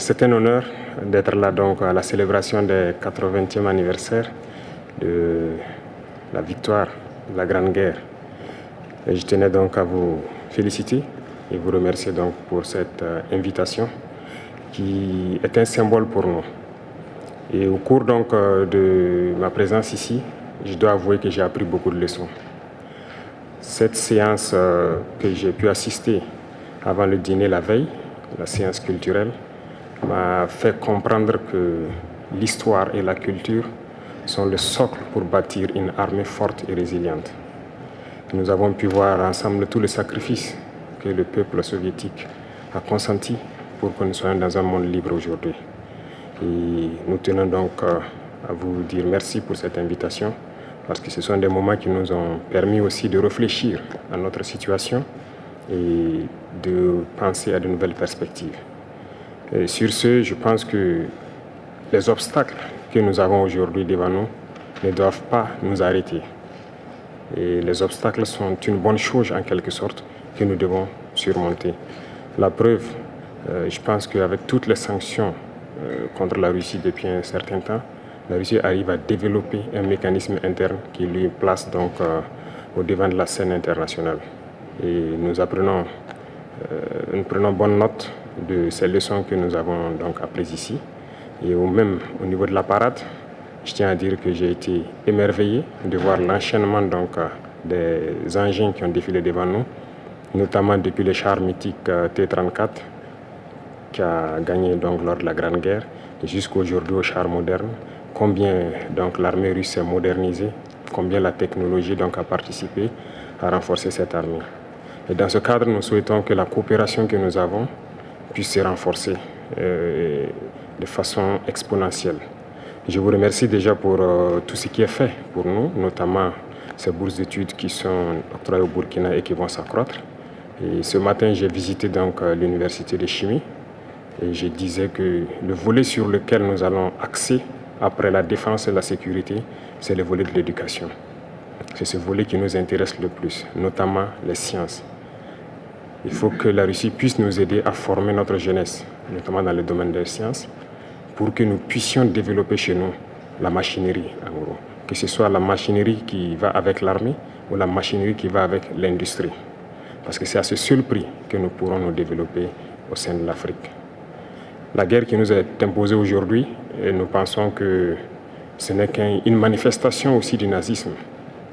C'est un honneur d'être là donc à la célébration des 80e anniversaire de la victoire de la Grande Guerre. Et je tenais donc à vous féliciter et vous remercier donc pour cette invitation qui est un symbole pour nous. Et au cours donc de ma présence ici, je dois avouer que j'ai appris beaucoup de leçons. Cette séance que j'ai pu assister avant le dîner la veille, la séance culturelle, m'a fait comprendre que l'histoire et la culture sont le socle pour bâtir une armée forte et résiliente. Nous avons pu voir ensemble tous les sacrifices que le peuple soviétique a consenti pour que nous soyons dans un monde libre aujourd'hui. Et nous tenons donc à vous dire merci pour cette invitation, parce que ce sont des moments qui nous ont permis aussi de réfléchir à notre situation et de penser à de nouvelles perspectives. Et sur ce, je pense que les obstacles que nous avons aujourd'hui devant nous ne doivent pas nous arrêter. Et les obstacles sont une bonne chose en quelque sorte que nous devons surmonter. La preuve, je pense qu'avec toutes les sanctions contre la Russie depuis un certain temps, la Russie arrive à développer un mécanisme interne qui lui place donc au devant de la scène internationale. Et nous prenons bonne note de ces leçons que nous avons donc apprises ici. Et même au niveau de la parade, je tiens à dire que j'ai été émerveillé de voir l'enchaînement donc des engins qui ont défilé devant nous, notamment depuis le char mythique T-34 qui a gagné donc lors de la Grande Guerre, jusqu'à aujourd'hui au char moderne. Combien donc l'armée russe s'est modernisée, combien la technologie donc a participé à renforcer cette armée. Et dans ce cadre, nous souhaitons que la coopération que nous avons puisse se renforcer de façon exponentielle. Je vous remercie déjà pour tout ce qui est fait pour nous, notamment ces bourses d'études qui sont octroyées au Burkina et qui vont s'accroître. Et ce matin, j'ai visité donc l'université de chimie et je disais que le volet sur lequel nous allons axer après la défense et la sécurité, c'est le volet de l'éducation. C'est ce volet qui nous intéresse le plus, notamment les sciences. Il faut que la Russie puisse nous aider à former notre jeunesse, notamment dans le domaine des sciences, pour que nous puissions développer chez nous la machinerie, en gros. Que ce soit la machinerie qui va avec l'armée ou la machinerie qui va avec l'industrie. Parce que c'est à ce seul prix que nous pourrons nous développer au sein de l'Afrique. La guerre qui nous est imposée aujourd'hui, nous pensons que ce n'est qu'une manifestation aussi du nazisme.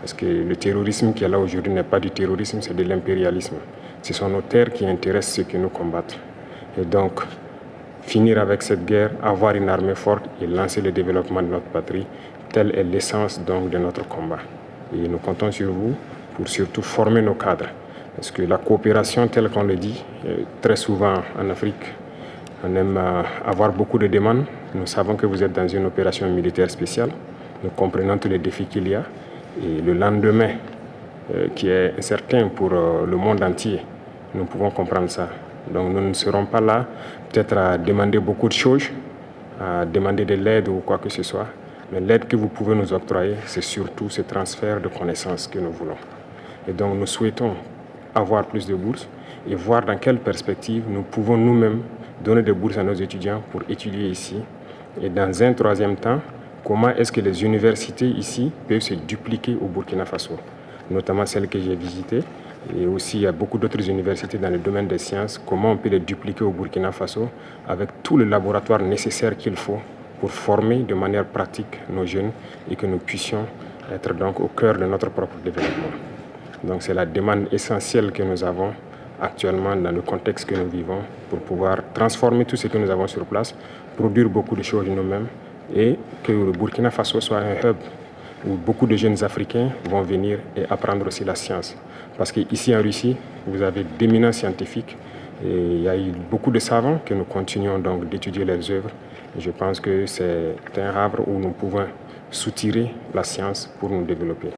Parce que le terrorisme qui est là aujourd'hui n'est pas du terrorisme, c'est de l'impérialisme. Ce sont nos terres qui intéressent ceux qui nous combattent. Et donc, finir avec cette guerre, avoir une armée forte et lancer le développement de notre patrie, telle est l'essence donc de notre combat. Et nous comptons sur vous pour surtout former nos cadres. Parce que la coopération, telle qu'on le dit, très souvent en Afrique, on aime avoir beaucoup de demandes. Nous savons que vous êtes dans une opération militaire spéciale. Nous comprenons tous les défis qu'il y a. Et le lendemain, qui est incertain pour le monde entier, nous pouvons comprendre ça. Donc nous ne serons pas là peut-être à demander beaucoup de choses, à demander de l'aide ou quoi que ce soit. Mais l'aide que vous pouvez nous octroyer, c'est surtout ce transfert de connaissances que nous voulons. Et donc nous souhaitons avoir plus de bourses et voir dans quelle perspective nous pouvons nous-mêmes donner des bourses à nos étudiants pour étudier ici. Et dans un troisième temps, comment est-ce que les universités ici peuvent se dupliquer au Burkina Faso, notamment celles que j'ai visitées. Et aussi, il y a beaucoup d'autres universités dans le domaine des sciences. Comment on peut les dupliquer au Burkina Faso avec tout le laboratoire nécessaire qu'il faut pour former de manière pratique nos jeunes et que nous puissions être donc au cœur de notre propre développement. Donc c'est la demande essentielle que nous avons actuellement dans le contexte que nous vivons pour pouvoir transformer tout ce que nous avons sur place, produire beaucoup de choses nous-mêmes et que le Burkina Faso soit un hub où beaucoup de jeunes Africains vont venir et apprendre aussi la science. Parce qu'ici en Russie, vous avez d'éminents scientifiques et il y a eu beaucoup de savants que nous continuons donc d'étudier leurs œuvres. Et je pense que c'est un havre où nous pouvons soutirer la science pour nous développer.